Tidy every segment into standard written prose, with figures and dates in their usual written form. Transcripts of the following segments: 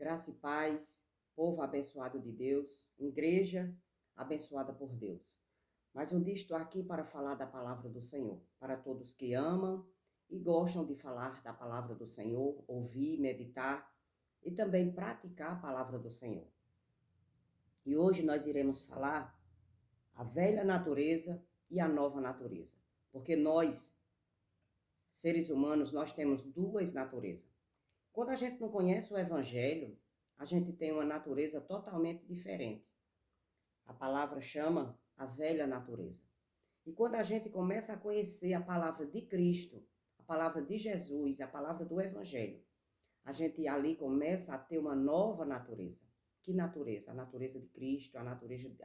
Graça e paz, povo abençoado de Deus, igreja abençoada por Deus. Mais um dia estou aqui para falar da palavra do Senhor, para todos que amam e gostam de falar da palavra do Senhor, ouvir, meditar e também praticar a palavra do Senhor. E hoje nós iremos falar a velha natureza e a nova natureza, porque nós, seres humanos, nós temos duas naturezas. Quando a gente não conhece o Evangelho, a gente tem uma natureza totalmente diferente. A palavra chama a velha natureza. E quando a gente começa a conhecer a palavra de Cristo, a palavra de Jesus, a palavra do Evangelho, a gente ali começa a ter uma nova natureza. Que natureza? A natureza de Cristo, a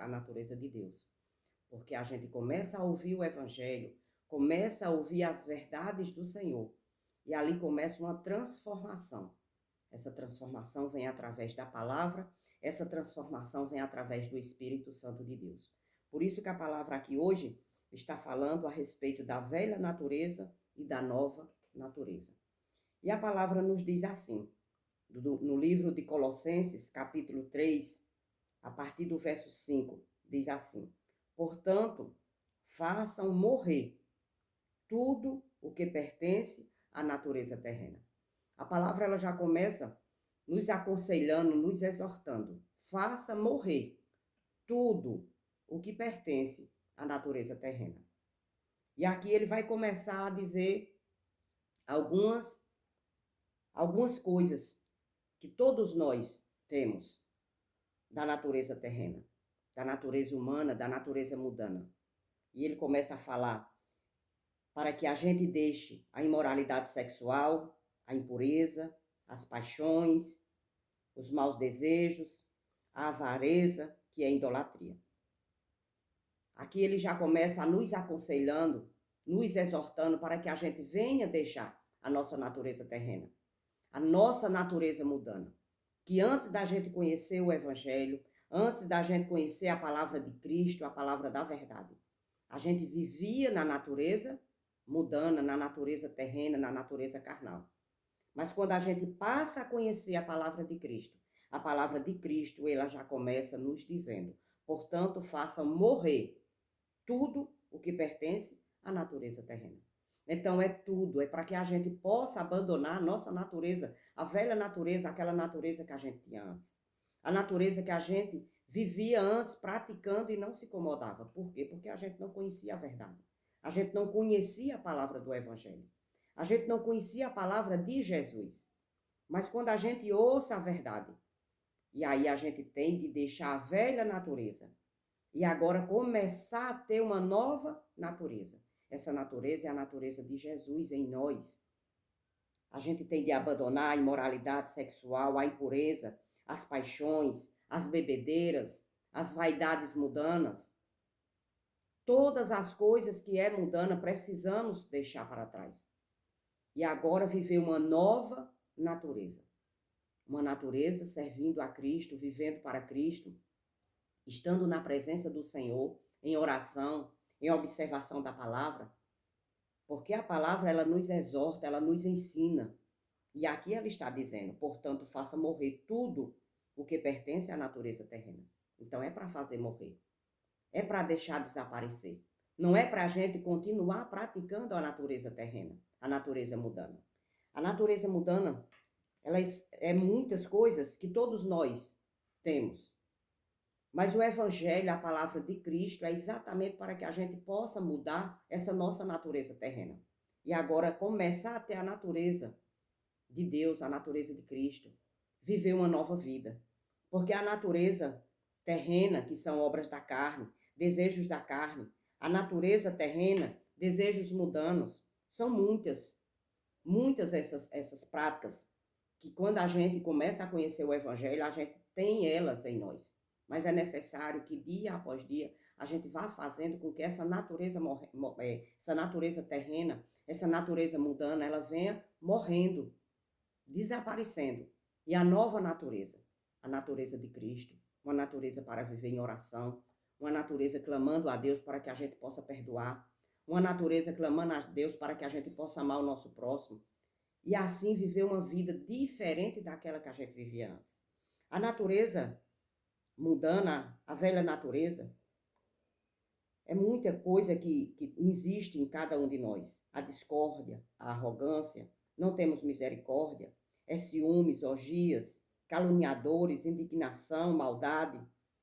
natureza de Deus. Porque a gente começa a ouvir o Evangelho, começa a ouvir as verdades do Senhor. E ali começa uma transformação. Essa transformação vem através da palavra, essa transformação vem através do Espírito Santo de Deus. Por isso que a palavra aqui hoje está falando a respeito da velha natureza e da nova natureza. E a palavra nos diz assim, no livro de Colossenses, capítulo 3, a partir do verso 5, diz assim: portanto, façam morrer tudo o que pertence à natureza terrena. A palavra ela já começa nos aconselhando, nos exortando. Faça morrer tudo o que pertence à natureza terrena. E aqui ele vai começar a dizer algumas coisas que todos nós temos da natureza terrena, da natureza humana, da natureza mundana. E ele começa a falar para que a gente deixe a imoralidade sexual, a impureza, as paixões, os maus desejos, a avareza, que é a idolatria. Aqui ele já começa a nos aconselhando, nos exortando para que a gente venha deixar a nossa natureza terrena, a nossa natureza mundana. Que antes da gente conhecer o Evangelho, antes da gente conhecer a palavra de Cristo, a palavra da verdade, a gente vivia na natureza mundana, na natureza terrena, na natureza carnal. Mas quando a gente passa a conhecer a palavra de Cristo, ela já começa nos dizendo, portanto, façam morrer tudo o que pertence à natureza terrena. Então, é tudo, é para que a gente possa abandonar a nossa natureza, a velha natureza, aquela natureza que a gente tinha antes. A natureza que a gente vivia antes praticando e não se incomodava. Por quê? Porque a gente não conhecia a verdade. A gente não conhecia a palavra do Evangelho. A gente não conhecia a palavra de Jesus. Mas quando a gente ouça a verdade, e aí a gente tem de deixar a velha natureza e agora começar a ter uma nova natureza. Essa natureza é a natureza de Jesus em nós. A gente tem de abandonar a imoralidade sexual, a impureza, as paixões, as bebedeiras, as vaidades mundanas. Todas as coisas que é mundana precisamos deixar para trás. E agora viver uma nova natureza. Uma natureza servindo a Cristo, vivendo para Cristo, estando na presença do Senhor, em oração, em observação da palavra. Porque a palavra, ela nos exorta, ela nos ensina. E aqui ela está dizendo, portanto, faça morrer tudo o que pertence à natureza terrena. Então é para fazer morrer. É para deixar desaparecer. Não é para a gente continuar praticando a natureza terrena, a natureza mundana. A natureza mundana, ela é muitas coisas que todos nós temos. Mas o Evangelho, a palavra de Cristo, é exatamente para que a gente possa mudar essa nossa natureza terrena. E agora começar a ter a natureza de Deus, a natureza de Cristo. Viver uma nova vida. Porque a natureza terrena, que são obras da carne, desejos da carne, a natureza terrena, desejos mundanos, são muitas essas práticas, que quando a gente começa a conhecer o Evangelho, a gente tem elas em nós. Mas é necessário que dia após dia a gente vá fazendo com que essa natureza terrena, essa natureza mundana, ela venha morrendo, desaparecendo. E a nova natureza, a natureza de Cristo, uma natureza para viver em oração, uma natureza clamando a Deus para que a gente possa perdoar, uma natureza clamando a Deus para que a gente possa amar o nosso próximo, e assim viver uma vida diferente daquela que a gente vivia antes. A natureza mundana, a velha natureza, é muita coisa que existe em cada um de nós. A discórdia, a arrogância, não temos misericórdia, é ciúmes, orgias, caluniadores, indignação, maldade,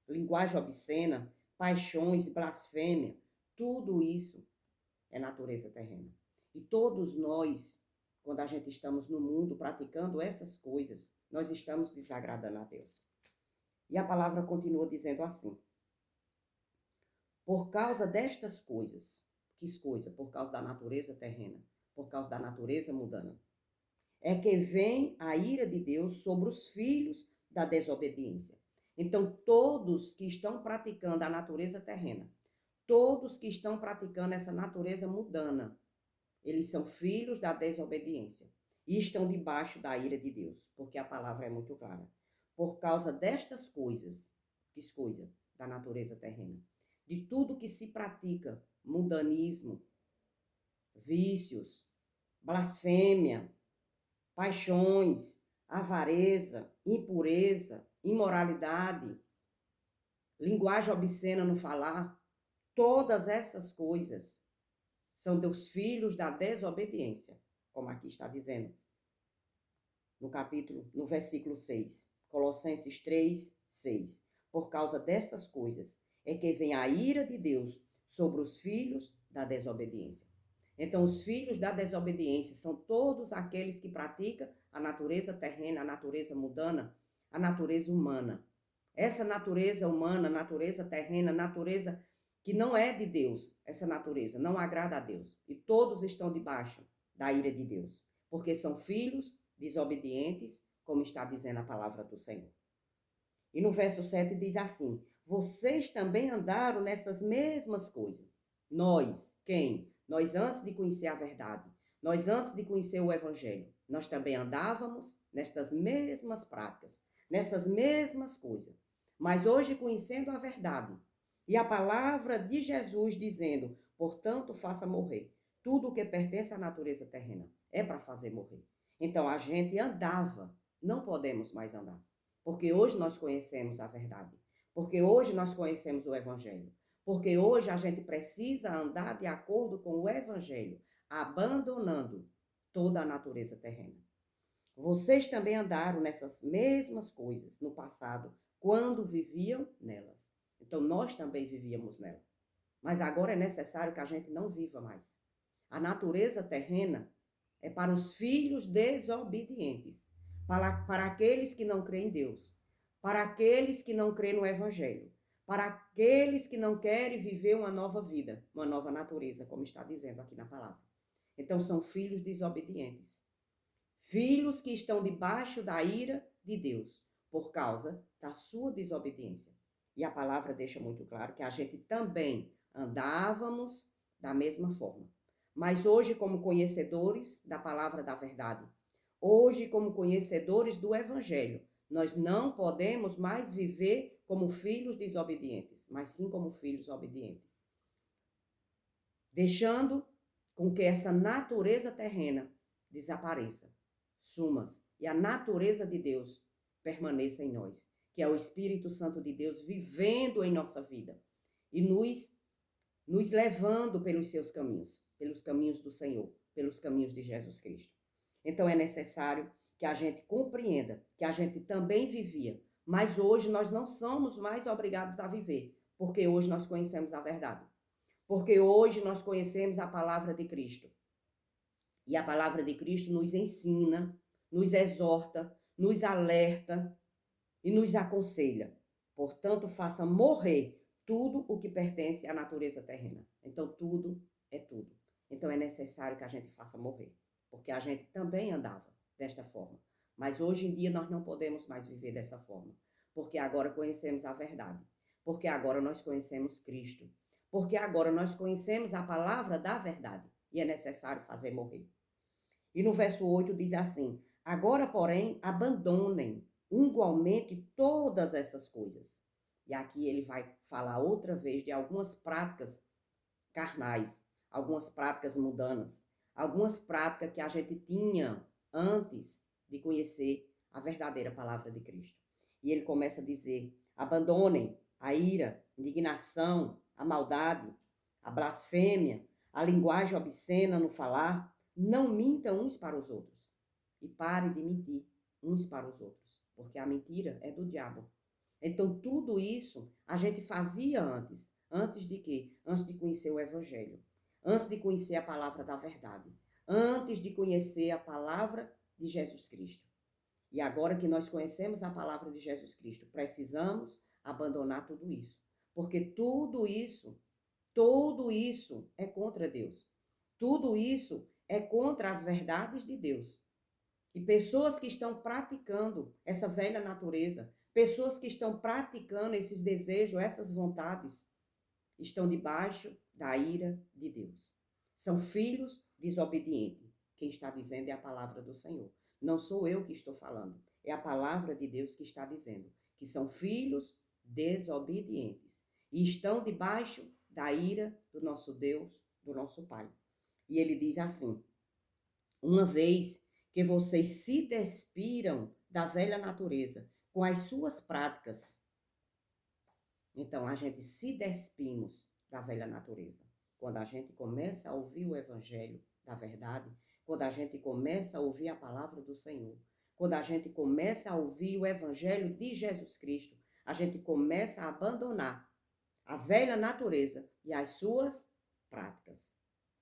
linguagem obscena, paixões, blasfêmia. Tudo isso é natureza terrena. E todos nós, quando a gente estamos no mundo praticando essas coisas, nós estamos desagradando a Deus. E a palavra continua dizendo assim: por causa destas coisas, que coisa? Por causa da natureza terrena, por causa da natureza mundana, é que vem a ira de Deus sobre os filhos da desobediência. Então, todos que estão praticando a natureza terrena, todos que estão praticando essa natureza mundana, eles são filhos da desobediência e estão debaixo da ira de Deus, porque a palavra é muito clara. Por causa destas coisas, que coisa? Da natureza terrena, de tudo que se pratica, mundanismo, vícios, blasfêmia, paixões, avareza, impureza, imoralidade, linguagem obscena no falar, todas essas coisas são dos filhos da desobediência, como aqui está dizendo no versículo 6, Colossenses 3, 6. Por causa destas coisas é que vem a ira de Deus sobre os filhos da desobediência. Então, os filhos da desobediência são todos aqueles que praticam a natureza terrena, a natureza mundana, a natureza humana. Essa natureza humana, natureza terrena, natureza que não é de Deus, essa natureza não agrada a Deus. E todos estão debaixo da ira de Deus, porque são filhos desobedientes, como está dizendo a palavra do Senhor. E no verso 7 diz assim: vocês também andaram nessas mesmas coisas. Nós, quem? Nós antes de conhecer a verdade, nós antes de conhecer o evangelho, nós também andávamos nestas mesmas práticas, nessas mesmas coisas. Mas hoje, conhecendo a verdade e a palavra de Jesus dizendo, portanto, faça morrer tudo o que pertence à natureza terrena, é para fazer morrer. Então, a gente andava, não podemos mais andar, porque hoje nós conhecemos a verdade, porque hoje nós conhecemos o evangelho, porque hoje a gente precisa andar de acordo com o evangelho, abandonando toda a natureza terrena. Vocês também andaram nessas mesmas coisas no passado, quando viviam nelas. Então, nós também vivíamos nelas. Mas agora é necessário que a gente não viva mais. A natureza terrena é para os filhos desobedientes, para aqueles que não creem em Deus, para aqueles que não creem no evangelho, para aqueles que não querem viver uma nova vida, uma nova natureza, como está dizendo aqui na palavra. Então, são filhos desobedientes. Filhos que estão debaixo da ira de Deus, por causa da sua desobediência. E a palavra deixa muito claro que a gente também andávamos da mesma forma. Mas hoje, como conhecedores da palavra da verdade, hoje, como conhecedores do evangelho, nós não podemos mais viver como filhos desobedientes, mas sim como filhos obedientes. Deixando com que essa natureza terrena desapareça, sumas, e a natureza de Deus permaneça em nós, que é o Espírito Santo de Deus vivendo em nossa vida e nos levando pelos seus caminhos, pelos caminhos do Senhor, pelos caminhos de Jesus Cristo. Então é necessário que a gente compreenda que a gente também vivia, mas hoje nós não somos mais obrigados a viver, porque hoje nós conhecemos a verdade. Porque hoje nós conhecemos a palavra de Cristo. E a palavra de Cristo nos ensina, nos exorta, nos alerta e nos aconselha. Portanto, faça morrer tudo o que pertence à natureza terrena. Então, tudo é tudo. Então, é necessário que a gente faça morrer, porque a gente também andava desta forma. Mas hoje em dia nós não podemos mais viver dessa forma, porque agora conhecemos a verdade, porque agora nós conhecemos Cristo, porque agora nós conhecemos a palavra da verdade e é necessário fazer morrer. E no verso 8 diz assim: agora, porém, abandonem igualmente todas essas coisas. E aqui ele vai falar outra vez de algumas práticas carnais, algumas práticas mundanas, algumas práticas que a gente tinha antes de conhecer a verdadeira palavra de Cristo. E ele começa a dizer: abandonem a ira, a indignação, a maldade, a blasfêmia, a linguagem obscena no falar. Não mintam uns para os outros. E parem de mentir uns para os outros, porque a mentira é do diabo. Então, tudo isso a gente fazia antes. Antes de quê? Antes de conhecer o Evangelho. Antes de conhecer a palavra da verdade. Antes de conhecer a palavra de Jesus Cristo. E agora que nós conhecemos a palavra de Jesus Cristo, precisamos abandonar tudo isso. Porque tudo isso é contra Deus. Tudo isso é contra as verdades de Deus. E pessoas que estão praticando essa velha natureza, pessoas que estão praticando esses desejos, essas vontades, estão debaixo da ira de Deus. São filhos desobedientes. Quem está dizendo é a palavra do Senhor. Não sou eu que estou falando, é a palavra de Deus que está dizendo que são filhos desobedientes e estão debaixo da ira do nosso Deus, do nosso Pai. E ele diz assim: uma vez que vocês se despiram da velha natureza com as suas práticas, então a gente se despimos da velha natureza. Quando a gente começa a ouvir o evangelho da verdade, quando a gente começa a ouvir a palavra do Senhor, quando a gente começa a ouvir o evangelho de Jesus Cristo, a gente começa a abandonar a velha natureza e as suas práticas.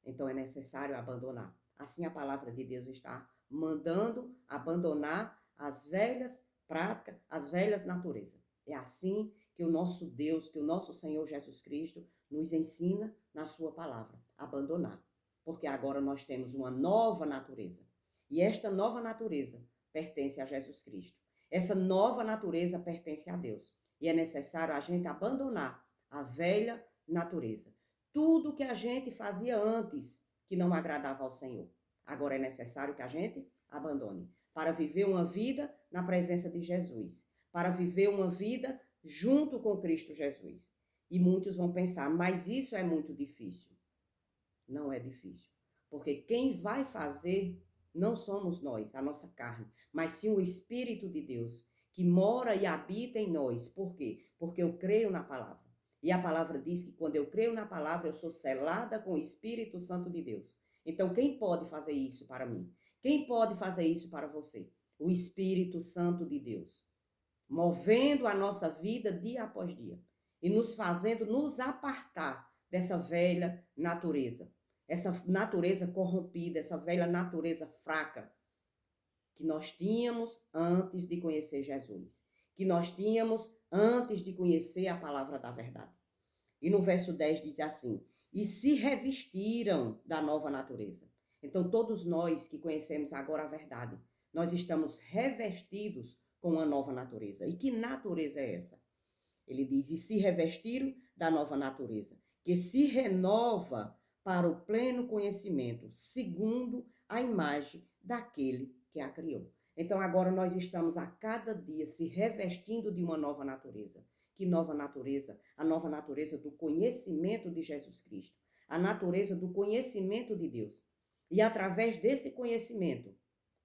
Então é necessário abandonar. Assim a palavra de Deus está mandando abandonar as velhas práticas, as velhas naturezas. É assim que o nosso Deus, que o nosso Senhor Jesus Cristo nos ensina na sua palavra, abandonar. Porque agora nós temos uma nova natureza. E esta nova natureza pertence a Jesus Cristo. Essa nova natureza pertence a Deus. E é necessário a gente abandonar a velha natureza. Tudo que a gente fazia antes que não agradava ao Senhor. Agora é necessário que a gente abandone para viver uma vida na presença de Jesus, para viver uma vida junto com Cristo Jesus. E muitos vão pensar, mas isso é muito difícil. Não é difícil, porque quem vai fazer não somos nós, a nossa carne, mas sim o Espírito de Deus, que mora e habita em nós. Por quê? Porque eu creio na palavra. E a palavra diz que quando eu creio na palavra, eu sou selada com o Espírito Santo de Deus. Então, quem pode fazer isso para mim? Quem pode fazer isso para você? O Espírito Santo de Deus, movendo a nossa vida dia após dia e nos fazendo nos apartar dessa velha natureza, essa natureza corrompida, essa velha natureza fraca que nós tínhamos antes de conhecer Jesus, que nós tínhamos antes de conhecer a palavra da verdade. E no verso 10 diz assim: e se revestiram da nova natureza. Então, todos nós que conhecemos agora a verdade, nós estamos revestidos com uma nova natureza. E que natureza é essa? Ele diz: e se revestiram da nova natureza, que se renova para o pleno conhecimento, segundo a imagem daquele que a criou. Então, agora nós estamos a cada dia se revestindo de uma nova natureza. Que nova natureza? A nova natureza do conhecimento de Jesus Cristo. A natureza do conhecimento de Deus. E através desse conhecimento,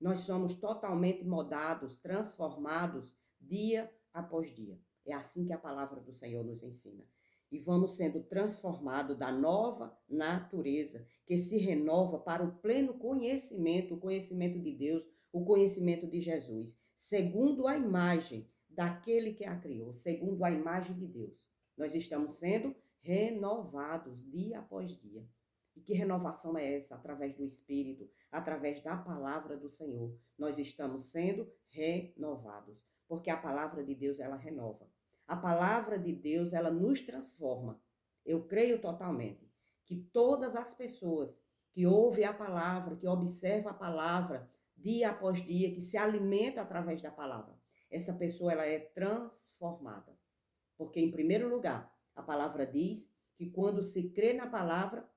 nós somos totalmente mudados, transformados dia após dia. É assim que a palavra do Senhor nos ensina. E vamos sendo transformados da nova natureza, que se renova para o pleno conhecimento, o conhecimento de Deus, o conhecimento de Jesus, segundo a imagem daquele que a criou, segundo a imagem de Deus. Nós estamos sendo renovados dia após dia. E que renovação é essa? Através do Espírito, através da palavra do Senhor. Nós estamos sendo renovados, porque a palavra de Deus, ela renova. A palavra de Deus, ela nos transforma. Eu creio totalmente que todas as pessoas que ouvem a palavra, que observam a palavra dia após dia, que se alimenta através da palavra, essa pessoa ela é transformada. Porque, em primeiro lugar, a palavra diz que quando se crê na palavra,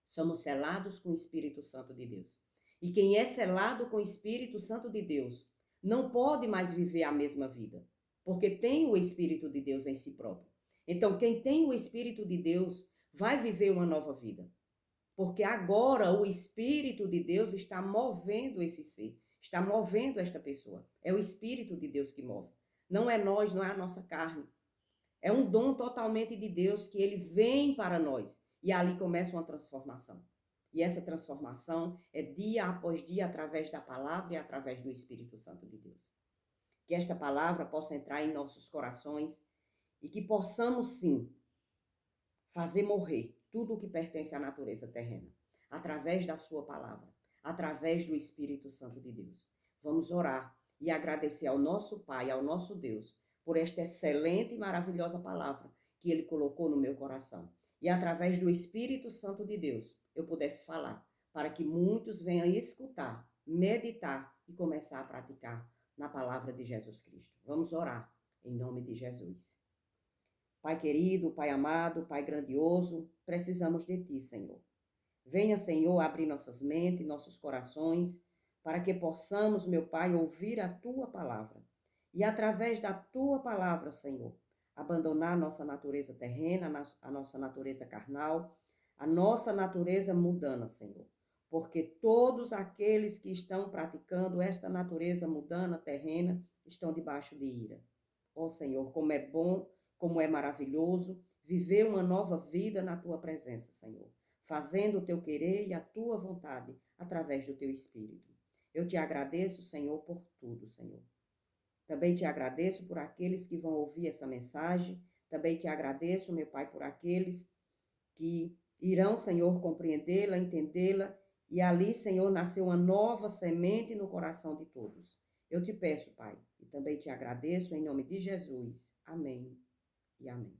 somos selados com o Espírito Santo de Deus. E quem é selado com o Espírito Santo de Deus não pode mais viver a mesma vida, porque tem o Espírito de Deus em si próprio. Então, quem tem o Espírito de Deus vai viver uma nova vida. Porque agora o Espírito de Deus está movendo esse ser, está movendo esta pessoa. É o Espírito de Deus que move. Não é nós, não é a nossa carne. É um dom totalmente de Deus que ele vem para nós. E ali começa uma transformação. E essa transformação é dia após dia através da palavra e através do Espírito Santo de Deus. Que esta palavra possa entrar em nossos corações e que possamos, sim, fazer morrer tudo o que pertence à natureza terrena, através da sua palavra, através do Espírito Santo de Deus. Vamos orar e agradecer ao nosso Pai, ao nosso Deus, por esta excelente e maravilhosa palavra que Ele colocou no meu coração. E através do Espírito Santo de Deus, eu pudesse falar, para que muitos venham escutar, meditar e começar a praticar na palavra de Jesus Cristo. Vamos orar, em nome de Jesus. Pai querido, Pai amado, Pai grandioso, precisamos de Ti, Senhor. Venha, Senhor, abrir nossas mentes, nossos corações, para que possamos, meu Pai, ouvir a Tua palavra. E através da Tua palavra, Senhor, abandonar a nossa natureza terrena, a nossa natureza carnal, a nossa natureza mundana, Senhor. Porque todos aqueles que estão praticando esta natureza mundana, terrena, estão debaixo de ira. Ó Senhor, como é bom, como é maravilhoso viver uma nova vida na Tua presença, Senhor, fazendo o Teu querer e a Tua vontade através do Teu Espírito. Eu te agradeço, Senhor, por tudo, Senhor. Também te agradeço por aqueles que vão ouvir essa mensagem. Também te agradeço, meu Pai, por aqueles que irão, Senhor, compreendê-la, entendê-la. E ali, Senhor, nasceu uma nova semente no coração de todos. Eu te peço, Pai, e também te agradeço em nome de Jesus. Amém e amém.